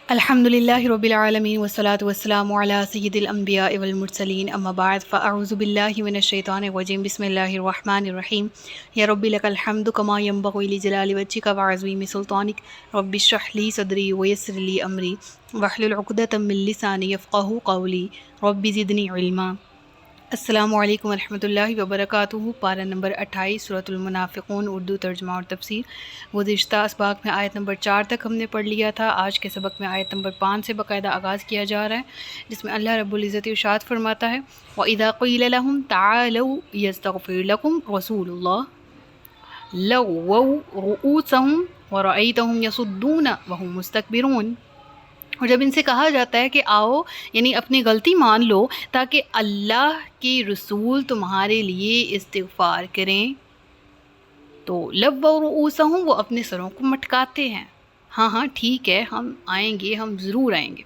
الحمدللہ رب العالمین والصلاة والسلام علی سید الانبیاء والمرسلین اما بعد فاعوذ باللہ من الشیطان الرجیم بسم اللہ الرحمن الرحیم یا رب لک الحمد کما ینبغی لجلال وجہک وعظیم سلطانک رب اشرح لی صدری ویسر لی امری واحلل عقدۃ من لسانی یفقہوا قولی رب زدنی علما۔ السلام علیکم ورحمۃ اللہ وبرکاتہ۔ پارہ نمبر 28 سورۃ المنافقون، اردو ترجمہ اور تفسیر۔ گزشتہ اسباق میں آیت نمبر 4 تک ہم نے پڑھ لیا تھا۔ آج کے سبق میں آیت نمبر 5 سے باقاعدہ آغاز کیا جا رہا ہے، جس میں اللہ رب العزت ارشاد فرماتا ہے وَإِذَا قِيلَ لَهُمْ تَعَالَوْا يَسْتَغْفِرْ لَكُمْ رَسُولُ اللَّهِ لَوَّوْا رُؤُوسَهُمْ وَرَأَيْتَهُمْ يَصُدُّونَ وَهُمْ مُسْتَكْبِرُونَ۔ اور جب ان سے کہا جاتا ہے کہ آؤ، یعنی اپنی غلطی مان لو تاکہ اللہ کے رسول تمہارے لیے استغفار کریں، تو لووا رؤوسہم، وہ اپنے سروں کو مٹکاتے ہیں۔ ہاں ٹھیک ہے، ہم آئیں گے، ہم ضرور آئیں گے۔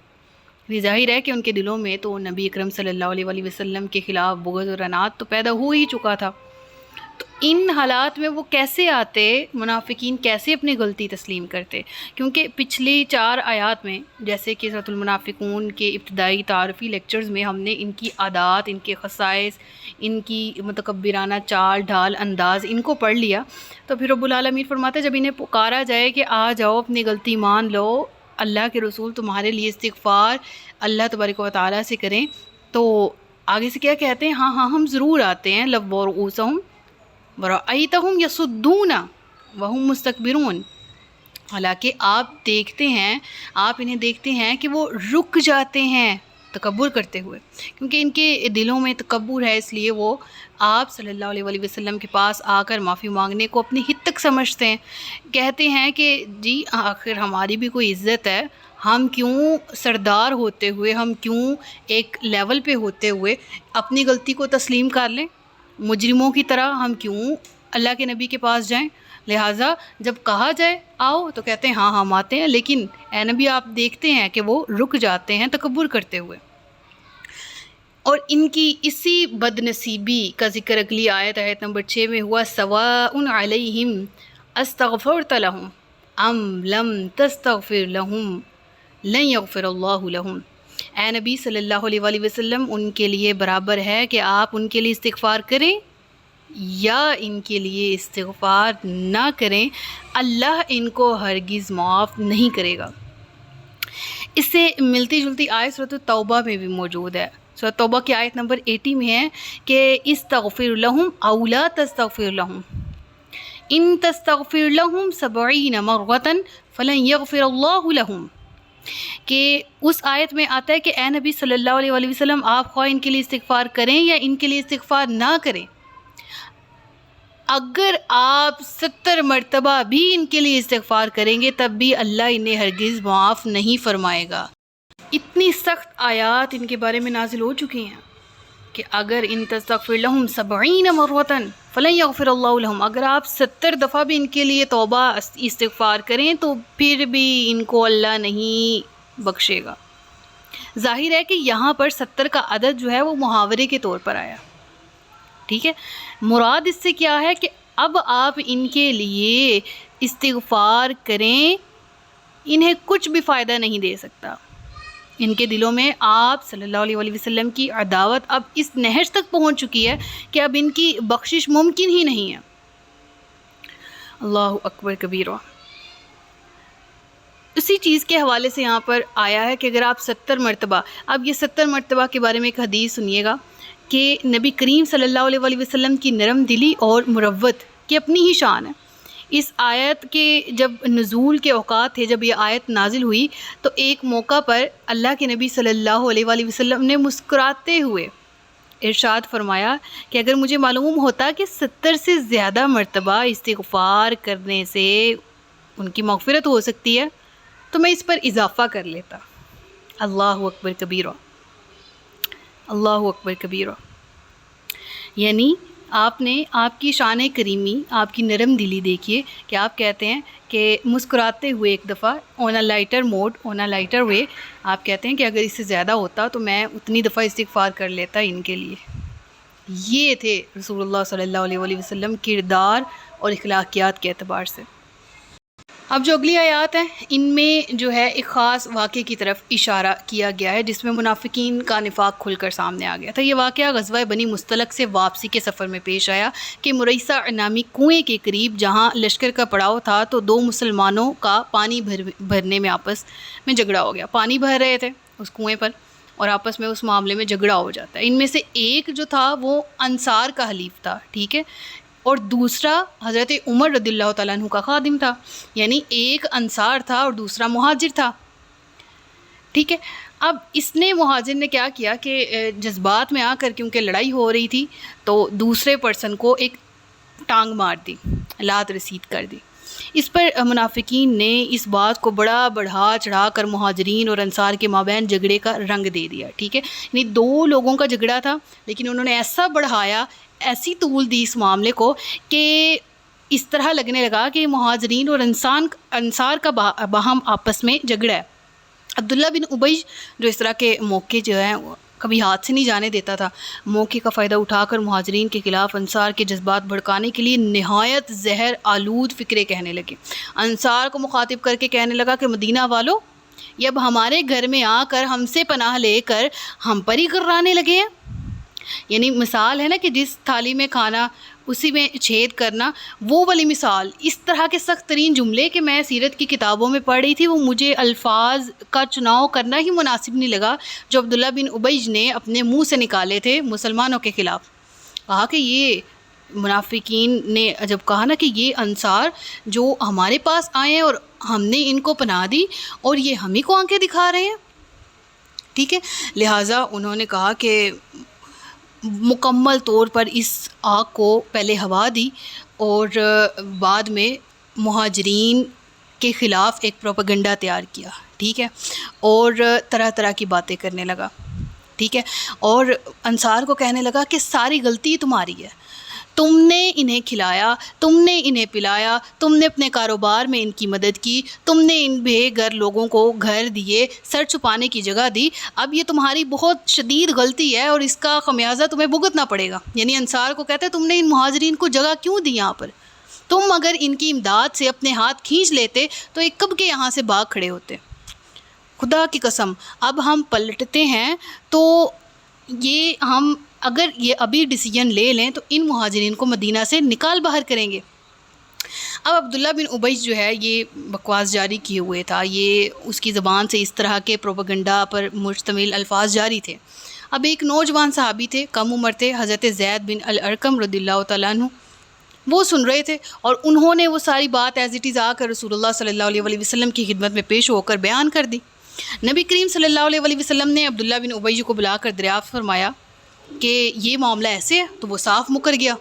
یہ ظاہر ہے کہ ان کے دلوں میں تو نبی اکرم صلی اللہ علیہ وسلم کے خلاف بغض اور عناد تو پیدا ہو ہی چکا تھا۔ تو ان حالات میں وہ کیسے آتے، منافقین کیسے اپنی غلطی تسلیم کرتے؟ کیونکہ پچھلی 4 آیات میں، جیسے کہ سورۃ المنافقون کے ابتدائی تعارفی لیکچرز میں ہم نے ان کی عادات، ان کے خصائص، ان کی متکبرانہ چال ڈھال انداز ان کو پڑھ لیا۔ تو پھر رب العالمین فرماتے ہیں جب انہیں پکارا جائے کہ آ جاؤ، اپنی غلطی مان لو، اللہ کے رسول تمہارے لیے استغفار اللہ تبارک و تعالیٰ سے کریں، تو آگے سے کیا کہتے ہیں؟ ہاں ہم ضرور آتے ہیں۔ لووا رؤوسہم وَرَأَيْتَهُمْ يَصُدُّونَ وَهُمْ مُسْتَكْبِرُونَ، حالانکہ آپ دیکھتے ہیں، آپ انہیں دیکھتے ہیں کہ وہ رک جاتے ہیں تکبر کرتے ہوئے، کیونکہ ان کے دلوں میں تکبر ہے، اس لیے وہ آپ صلی اللہ علیہ وسلم کے پاس آ کر معافی مانگنے کو اپنی حد تک سمجھتے ہیں۔ کہتے ہیں کہ جی آخر ہماری بھی کوئی عزت ہے، ہم کیوں سردار ہوتے ہوئے، ہم کیوں ایک لیول پہ ہوتے ہوئے اپنی غلطی کو تسلیم کر لیں؟ مجرموں کی طرح ہم کیوں اللہ کے نبی کے پاس جائیں؟ لہٰذا جب کہا جائے آؤ تو کہتے ہیں ہاں ہم آتے ہیں، لیکن اے نبی آپ دیکھتے ہیں کہ وہ رک جاتے ہیں تکبر کرتے ہوئے۔ اور ان کی اسی بد نصیبی کا ذکر اگلی آیت نمبر 6 میں ہوا، سواء علیہم استغفرت لہم ام لم تستغفر لہم لن یغفر اللہ لہم۔ اے نبی صلی اللہ علیہ وسلم، ان کے لیے برابر ہے کہ آپ ان کے لیے استغفار کریں یا ان کے لیے استغفار نہ کریں، اللہ ان کو ہرگز معاف نہیں کرے گا۔ اس سے ملتی جلتی آیت سورۃ التوبہ میں بھی موجود ہے۔ سورۃ توبہ کی آیت نمبر 80 میں ہے کہ استغفر لہم او لا تستغفر لہم ان تستغفر لہم 70 مرۃ فلن یغفر اللہ لہم، کہ اس آیت میں آتا ہے کہ اے نبی صلی اللہ علیہ وسلم، آپ خواہ ان کے لیے استغفار کریں یا ان کے لیے استغفار نہ کریں، اگر آپ 70 مرتبہ بھی ان کے لیے استغفار کریں گے تب بھی اللہ انہیں ہرگز معاف نہیں فرمائے گا۔ اتنی سخت آیات ان کے بارے میں نازل ہو چکی ہیں کہ اگر ان تستغفر لہم 70 مرۃ فلن یغفر اللہ لہم، اگر آپ 70 دفعہ بھی ان کے لیے توبہ استغفار کریں تو پھر بھی ان کو اللہ نہیں بخشے گا۔ ظاہر ہے کہ یہاں پر 70 کا عدد جو ہے وہ محاورے کے طور پر آیا، ٹھیک ہے۔ مراد اس سے کیا ہے کہ اب آپ ان کے لیے استغفار کریں، انہیں کچھ بھی فائدہ نہیں دے سکتا۔ ان کے دلوں میں آپ صلی اللہ علیہ وسلم کی عداوت اب اس نہج تک پہنچ چکی ہے کہ اب ان کی بخشش ممکن ہی نہیں ہے۔ اللہ اکبر کبیرہ۔ اسی چیز کے حوالے سے یہاں پر آیا ہے کہ اگر آپ 70 مرتبہ، اب یہ 70 مرتبہ کے بارے میں ایک حدیث سنیے گا کہ نبی کریم صلی اللہ علیہ وسلم کی نرم دلی اور مروت کی اپنی ہی شان ہے۔ اس آیت کے جب نزول کے اوقات تھے، جب یہ آیت نازل ہوئی تو ایک موقع پر اللہ کے نبی صلی اللہ علیہ وسلم نے مسکراتے ہوئے ارشاد فرمایا کہ اگر مجھے معلوم ہوتا کہ 70 سے زیادہ مرتبہ استغفار کرنے سے ان کی مغفرت ہو سکتی ہے تو میں اس پر اضافہ کر لیتا۔ اللہ اکبر کبیرہ، اللہ اکبر کبیرہ۔ یعنی آپ نے آپ کی شان کریمی، آپ کی نرم دلی دیکھیے کہ آپ کہتے ہیں کہ مسکراتے ہوئے ایک دفعہ آن اے لائٹر موڈ، آن اے لائٹر وے، آپ کہتے ہیں کہ اگر اس سے زیادہ ہوتا تو میں اتنی دفعہ استغفار کر لیتا ان کے لیے۔ یہ تھے رسول اللہ صلی اللہ علیہ وسلم کردار اور اخلاقیات کے اعتبار سے۔ اب جو اگلی آیات ہیں ان میں جو ہے ایک خاص واقعے کی طرف اشارہ کیا گیا ہے جس میں منافقین کا نفاق کھل کر سامنے آ گیا تھا۔ یہ واقعہ غزوہ بنی مستلق سے واپسی کے سفر میں پیش آیا کہ مریثہ نامی کنویں کے قریب جہاں لشکر کا پڑاؤ تھا تو دو مسلمانوں کا پانی بھرنے میں آپس میں جھگڑا ہو گیا۔ پانی بھر رہے تھے اس کنویں پر اور آپس میں اس معاملے میں جھگڑا ہو جاتا ہے۔ ان میں سے ایک جو تھا وہ انصار کا حلیف تھا، ٹھیک ہے، اور دوسرا حضرت عمر رضی اللہ تعالیٰ عنہ کا خادم تھا، یعنی ایک انصار تھا اور دوسرا مہاجر تھا، ٹھیک ہے۔ اب اس نے مہاجر نے کیا کیا کہ جذبات میں آ کر کیونکہ لڑائی ہو رہی تھی تو دوسرے پرسن کو ایک ٹانگ مار دی، لات رسید کر دی۔ اس پر منافقین نے اس بات کو بڑا بڑھا چڑھا کر مہاجرین اور انصار کے مابین جھگڑے کا رنگ دے دیا، ٹھیک ہے، یعنی دو لوگوں کا جھگڑا تھا لیکن انہوں نے ایسا بڑھایا، ایسی طول دی اس معاملے کو کہ اس طرح لگنے لگا کہ مہاجرین اور انصار کا باہم آپس میں جھگڑا ہے۔ عبداللہ بن ابی جو اس طرح کے موقع جو ہیں کبھی ہاتھ سے نہیں جانے دیتا تھا، موقع کا فائدہ اٹھا کر مہاجرین کے خلاف انصار کے جذبات بھڑکانے کے لیے نہایت زہر آلود فکرے کہنے لگے۔ انصار کو مخاطب کر کے کہنے لگا کہ مدینہ والو، یہ اب ہمارے گھر میں آ کر ہم سے پناہ لے کر ہم پر ہی کرانے لگے ہیں۔ یعنی مثال ہے نا کہ جس تھالی میں کھانا اسی میں چھید کرنا، وہ والی مثال۔ اس طرح کے سخت ترین جملے کہ میں سیرت کی کتابوں میں پڑھ رہی تھی، وہ مجھے الفاظ کا چناؤ کرنا ہی مناسب نہیں لگا جو عبداللہ بن ابی نے اپنے منہ سے نکالے تھے مسلمانوں کے خلاف۔ کہا کہ یہ منافقین نے جب کہا نا کہ یہ انصار جو ہمارے پاس آئے ہیں اور ہم نے ان کو پناہ دی اور یہ ہم ہی کو آنکھیں دکھا رہے ہیں، ٹھیک ہے، لہٰذا انہوں نے کہا کہ مکمل طور پر اس آگ کو پہلے ہوا دی اور بعد میں مہاجرین کے خلاف ایک پروپیگنڈا تیار کیا، ٹھیک ہے، اور طرح طرح کی باتیں کرنے لگا، ٹھیک ہے، اور انصار کو کہنے لگا کہ ساری غلطی تمہاری ہے، تم نے انہیں کھلایا، تم نے انہیں پلایا، تم نے اپنے کاروبار میں ان کی مدد کی، تم نے ان بے گھر لوگوں کو گھر دیے، سر چھپانے کی جگہ دی، اب یہ تمہاری بہت شدید غلطی ہے اور اس کا خمیازہ تمہیں بھگتنا پڑے گا۔ یعنی انصار کو کہتے ہیں تم نے ان مہاجرین کو جگہ کیوں دی یہاں پر؟ تم اگر ان کی امداد سے اپنے ہاتھ کھینچ لیتے تو یہ کب کے یہاں سے بھاگ کھڑے ہوتے۔ خدا کی قسم اب ہم پلٹتے ہیں تو یہ ہم اگر یہ ابھی ڈیسیجن لے لیں تو ان مہاجرین کو مدینہ سے نکال باہر کریں گے۔ اب عبداللہ بن ابی جو ہے یہ بکواس جاری کیے ہوئے تھا، یہ اس کی زبان سے اس طرح کے پروپیگنڈا پر مشتمل الفاظ جاری تھے۔ اب ایک نوجوان صحابی تھے، کم عمر تھے، حضرت زید بن الارقم رضی اللہ تعالیٰ عنہ، وہ سن رہے تھے اور انہوں نے وہ ساری بات ایز اٹ از آ کر رسول اللہ صلی اللہ علیہ وسلم کی خدمت میں پیش ہو کر بیان کر دی۔ نبی کریم صلی اللہ علیہ وسلم نے عبداللہ بن ابی کو بلا کر دریافت فرمایا کہ یہ معاملہ ایسے ہے، تو وہ صاف مکر گیا،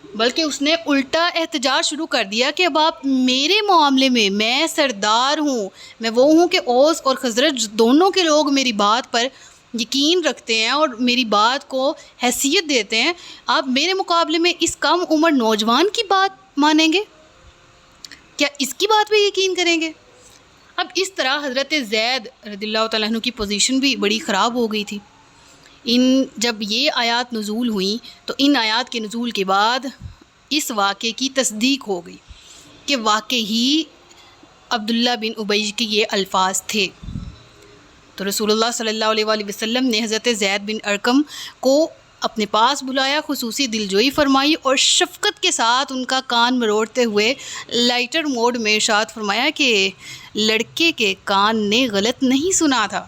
بلکہ اس نے الٹا احتجاج شروع کر دیا کہ اب آپ میرے معاملے میں سردار ہوں، میں وہ ہوں کہ اوس اور خزرج دونوں کے لوگ میری بات پر یقین رکھتے ہیں اور میری بات کو حیثیت دیتے ہیں، آپ میرے مقابلے میں اس کم عمر نوجوان کی بات مانیں گے؟ کیا اس کی بات پہ یقین کریں گے؟ اب اس طرح حضرت زید رضی اللہ تعالیٰ عنہ کی پوزیشن بھی بڑی خراب ہو گئی تھی۔ جب یہ آیات نزول ہوئیں تو ان آیات کے نزول کے بعد اس واقعے کی تصدیق ہو گئی کہ واقعی عبداللہ بن ابی کے یہ الفاظ تھے۔ تو رسول اللہ صلی اللہ علیہ وآلہ وسلم نے حضرت زید بن ارقم کو اپنے پاس بلایا، خصوصی دلجوئی فرمائی اور شفقت کے ساتھ ان کا کان مروڑتے ہوئے لائٹر موڈ میں ارشاد فرمایا کہ لڑکے کے کان نے غلط نہیں سنا تھا۔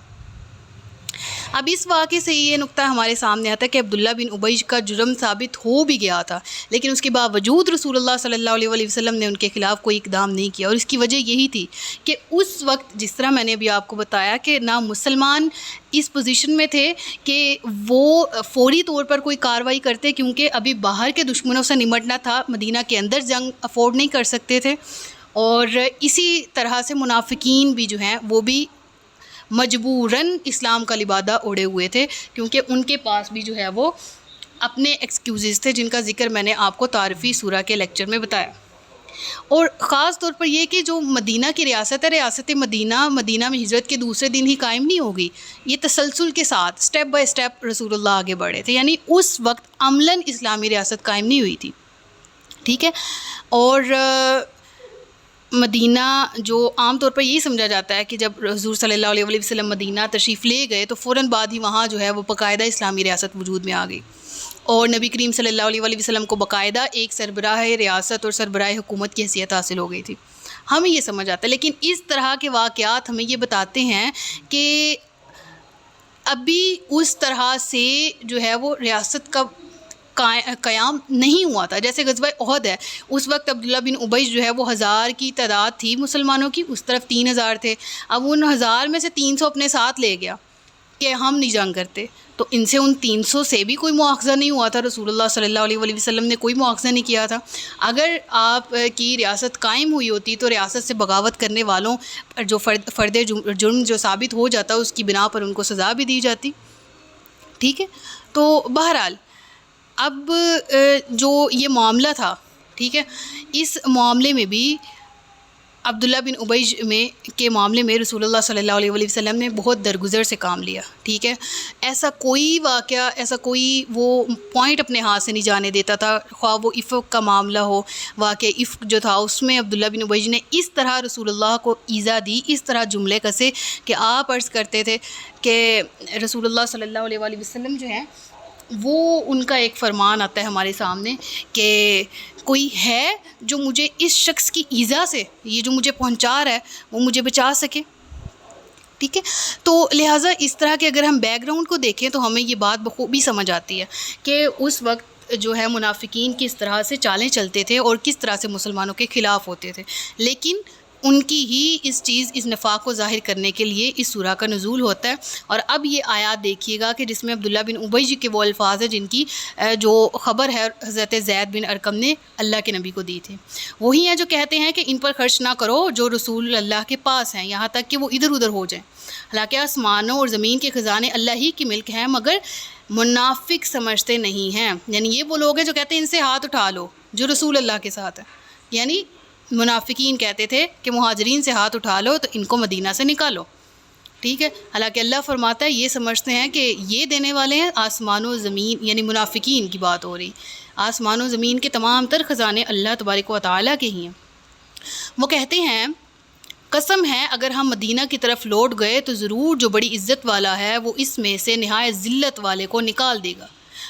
اب اس واقعے سے یہ نقطہ ہمارے سامنے آتا ہے کہ عبداللہ بن ابی کا جرم ثابت ہو بھی گیا تھا، لیکن اس کے باوجود رسول اللہ صلی اللہ علیہ وآلہ وسلم نے ان کے خلاف کوئی اقدام نہیں کیا، اور اس کی وجہ یہی تھی کہ اس وقت جس طرح میں نے ابھی آپ کو بتایا کہ نہ مسلمان اس پوزیشن میں تھے کہ وہ فوری طور پر کوئی کارروائی کرتے، کیونکہ ابھی باہر کے دشمنوں سے نمٹنا تھا، مدینہ کے اندر جنگ افورڈ نہیں کر سکتے تھے، اور اسی طرح سے منافقین بھی جو ہیں وہ بھی مجبوراً اسلام کا لبادہ اوڑھے ہوئے تھے، کیونکہ ان کے پاس بھی جو ہے وہ اپنے ایکسکیوزز تھے جن کا ذکر میں نے آپ کو تعارفی سورہ کے لیکچر میں بتایا۔ اور خاص طور پر یہ کہ جو مدینہ کی ریاست ہے، ریاست مدینہ میں ہجرت کے دوسرے دن ہی قائم نہیں ہوگی، یہ تسلسل کے ساتھ سٹیپ بائی سٹیپ رسول اللہ آگے بڑھے تھے، یعنی اس وقت عملاً اسلامی ریاست قائم نہیں ہوئی تھی، ٹھیک ہے۔ اور مدینہ جو عام طور پر یہی سمجھا جاتا ہے کہ جب حضور صلی اللہ علیہ وسلم مدینہ تشریف لے گئے تو فوراً بعد ہی وہاں جو ہے وہ باقاعدہ اسلامی ریاست وجود میں آ گئی، اور نبی کریم صلی اللہ علیہ وسلم کو باقاعدہ ایک سربراہ ریاست اور سربراہ حکومت کی حیثیت حاصل ہو گئی تھی۔ ہمیں یہ سمجھ آتا ہے، لیکن اس طرح کے واقعات ہمیں یہ بتاتے ہیں کہ ابھی اس طرح سے جو ہے وہ ریاست کا قیام نہیں ہوا تھا۔ جیسے غزوہ احد ہے، اس وقت عبداللہ بن ابی جو ہے وہ 1000 کی تعداد تھی مسلمانوں کی، اس طرف 3000 تھے۔ اب ان 1000 میں سے 300 اپنے ساتھ لے گیا کہ ہم نہیں جنگ کرتے، تو ان سے ان 300 سے بھی کوئی مواخذہ نہیں ہوا تھا۔ رسول اللہ صلی اللہ علیہ وسلم نے کوئی مواخذہ نہیں کیا تھا۔ اگر آپ کی ریاست قائم ہوئی ہوتی تو ریاست سے بغاوت کرنے والوں جو فرد جرم جو ثابت ہو جاتا اس کی بنا پر ان کو سزا بھی دی جاتی، ٹھیک ہے۔ تو بہرحال اب جو یہ معاملہ تھا، ٹھیک ہے، اس معاملے میں بھی عبداللہ بن ابی کے معاملے میں رسول اللہ صلی اللہ علیہ وسلم نے بہت درگزر سے کام لیا، ٹھیک ہے۔ ایسا کوئی واقعہ، ایسا کوئی وہ پوائنٹ اپنے ہاتھ سے نہیں جانے دیتا تھا، خواہ وہ افق کا معاملہ ہو۔ واقعہ افق جو تھا اس میں عبداللہ بن ابی نے اس طرح رسول اللہ کو ایذا دی، اس طرح جملے کسے کہ آپ عرض کرتے تھے کہ رسول اللہ صلی اللہ علیہ وسلم جو ہیں وہ ان کا ایک فرمان آتا ہے ہمارے سامنے کہ کوئی ہے جو مجھے اس شخص کی ایذا سے، یہ جو مجھے پہنچا رہا ہے وہ مجھے بچا سکے، ٹھیک ہے۔ تو لہٰذا اس طرح کے اگر ہم بیک گراؤنڈ کو دیکھیں تو ہمیں یہ بات بخوبی سمجھ آتی ہے کہ اس وقت جو ہے منافقین کس طرح سے چالیں چلتے تھے اور کس طرح سے مسلمانوں کے خلاف ہوتے تھے، لیکن ان کی ہی اس نفاق کو ظاہر کرنے کے لیے اس سورہ کا نزول ہوتا ہے۔ اور اب یہ آیات دیکھیے گا کہ جس میں عبداللہ بن ابی کے وہ الفاظ ہیں جن کی جو خبر ہے حضرت زید بن ارقم نے اللہ کے نبی کو دی تھی، وہی ہیں جو کہتے ہیں کہ ان پر خرچ نہ کرو جو رسول اللہ کے پاس ہیں، یہاں تک کہ وہ ادھر ادھر ہو جائیں۔ حالانکہ آسمانوں اور زمین کے خزانے اللہ ہی کی ملک ہیں، مگر منافق سمجھتے نہیں ہیں۔ یعنی یہ وہ لوگ ہیں جو کہتے ہیں ان سے ہاتھ اٹھا لو جو رسول اللہ کے ساتھ ہیں، یعنی منافقین کہتے تھے کہ مہاجرین سے ہاتھ اٹھا لو تو ان کو مدینہ سے نکالو، ٹھیک ہے۔ حالانکہ اللہ فرماتا ہے یہ سمجھتے ہیں کہ یہ دینے والے ہیں آسمان و زمین، یعنی منافقین کی بات ہو رہی، آسمان و زمین کے تمام تر خزانے اللہ تبارک و تعالیٰ کے ہی ہیں۔ وہ کہتے ہیں قسم ہے اگر ہم مدینہ کی طرف لوٹ گئے تو ضرور جو بڑی عزت والا ہے وہ اس میں سے نہایت ذلت والے کو نکال دے گا۔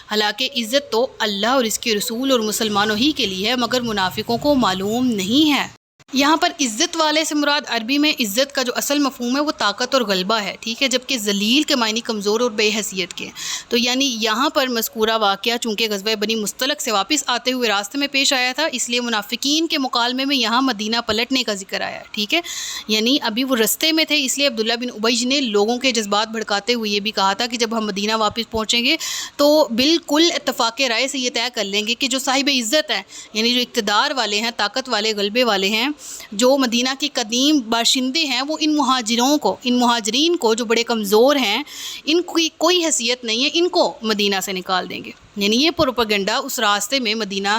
حالانکہ عزت تو اللہ اور اس کے رسول اور مسلمانوں ہی کے لیے ہے، مگر منافقوں کو معلوم نہیں ہے۔ یہاں پر عزت والے سے مراد عربی میں عزت کا جو اصل مفہوم ہے وہ طاقت اور غلبہ ہے، ٹھیک ہے، جبکہ ذلیل کے معنی کمزور اور بے حیثیت کے۔ تو یعنی یہاں پر مذکورہ واقعہ چونکہ غزوہ بنی مستلق سے واپس آتے ہوئے راستے میں پیش آیا تھا، اس لیے منافقین کے مکالمے میں یہاں مدینہ پلٹنے کا ذکر آیا ہے، ٹھیک ہے۔ یعنی ابھی وہ رستے میں تھے، اس لیے عبداللہ بن ابی نے لوگوں کے جذبات بھڑکاتے ہوئے یہ بھی کہا تھا کہ جب ہم مدینہ واپس پہنچیں گے تو بالکل اتفاق رائے سے یہ طے کر لیں گے کہ جو صاحب عزت ہیں، یعنی جو اقتدار والے ہیں، طاقت والے، غلبے والے ہیں، جو مدینہ کے قدیم باشندے ہیں، وہ ان مہاجرین کو جو بڑے کمزور ہیں، ان کی کوئی حیثیت نہیں ہے، ان کو مدینہ سے نکال دیں گے۔ یعنی یہ پروپیگنڈا اس راستے میں مدینہ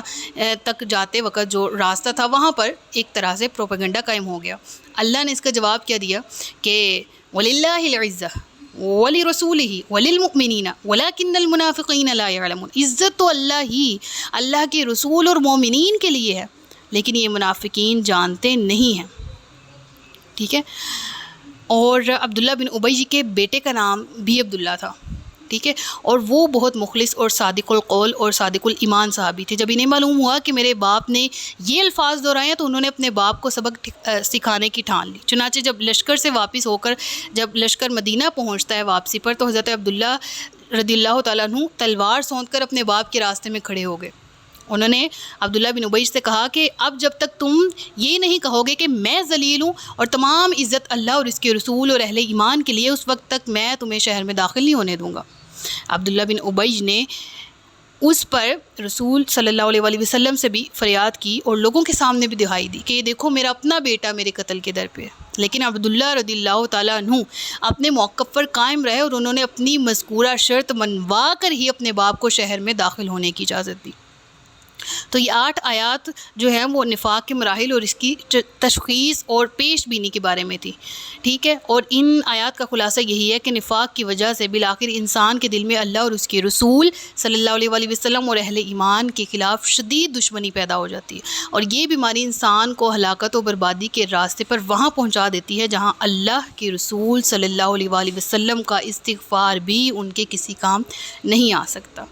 تک جاتے وقت جو راستہ تھا وہاں پر ایک طرح سے پروپیگنڈا قائم ہو گیا۔ اللہ نے اس کا جواب کیا دیا کہ وَلِلَّهِ الْعِزَّةُ وَلِرَسُولِهِ وَلِلْمُؤْمِنِينَ وَلَكِنَّ الْمُنَافِقِينَ لَا يَعْلَمُونَ۔ عزت تو اللہ کے رسول اور مومنین کے لیے ہے، لیکن یہ منافقین جانتے نہیں ہیں، ٹھیک ہے۔ اور عبداللہ بن ابی کے بیٹے کا نام بھی عبداللہ تھا، ٹھیک ہے، اور وہ بہت مخلص اور صادق القول اور صادق الایمان صحابی تھے۔ جب انہیں معلوم ہوا کہ میرے باپ نے یہ الفاظ دہرائے تو انہوں نے اپنے باپ کو سبق سکھانے کی ٹھان لی۔ چنانچہ جب لشکر سے واپس ہو کر جب لشکر مدینہ پہنچتا ہے واپسی پر، تو حضرت عبداللہ رضی اللہ تعالیٰ عنہ تلوار سونت کر اپنے باپ کے راستے میں کھڑے ہو گئے۔ انہوں نے عبداللہ بن ابی سے کہا کہ اب جب تک تم یہ نہیں کہو گے کہ میں ذلیل ہوں اور تمام عزت اللہ اور اس کے رسول اور اہل ایمان کے لیے، اس وقت تک میں تمہیں شہر میں داخل نہیں ہونے دوں گا۔ عبداللہ بن ابی نے اس پر رسول صلی اللہ علیہ وسلم سے بھی فریاد کی اور لوگوں کے سامنے بھی دہائی دی کہ یہ دیکھو میرا اپنا بیٹا میرے قتل کے در پہ ہے۔ لیکن عبداللہ رضی اللہ تعالیٰ عنہ اپنے موقف پر قائم رہے اور انہوں نے اپنی مذکورہ شرط منوا کر ہی اپنے باپ کو شہر میں داخل ہونے کی اجازت دی۔ تو یہ 8 آیات جو ہیں وہ نفاق کے مراحل اور اس کی تشخیص اور پیش بینی کے بارے میں تھی، ٹھیک ہے۔ اور ان آیات کا خلاصہ یہی ہے کہ نفاق کی وجہ سے بالآخر انسان کے دل میں اللہ اور اس کے رسول صلی اللہ علیہ وآلہ وسلم اور اہل ایمان کے خلاف شدید دشمنی پیدا ہو جاتی ہے، اور یہ بیماری انسان کو ہلاکت و بربادی کے راستے پر وہاں پہنچا دیتی ہے جہاں اللہ کے رسول صلی اللہ علیہ وآلہ وسلم کا استغفار بھی ان کے کسی کام نہیں آ سکتا۔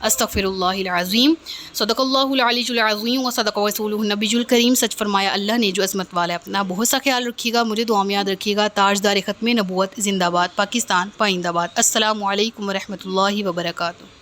استغفر اللہ العظیم۔ صدق اللہ العلی العظیم و صدق رسولہ النبی الکریم۔ سچ فرمایا اللہ نے جو عظمت والا ہے۔ اپنا بہت سا خیال رکھیے گا، مجھے دعا میں یاد رکھیے گا۔ تاجدار ختم نبوت زندہ باد، پاکستان پائندہ باد۔ السلام علیکم ورحمۃ اللہ وبرکاتہ۔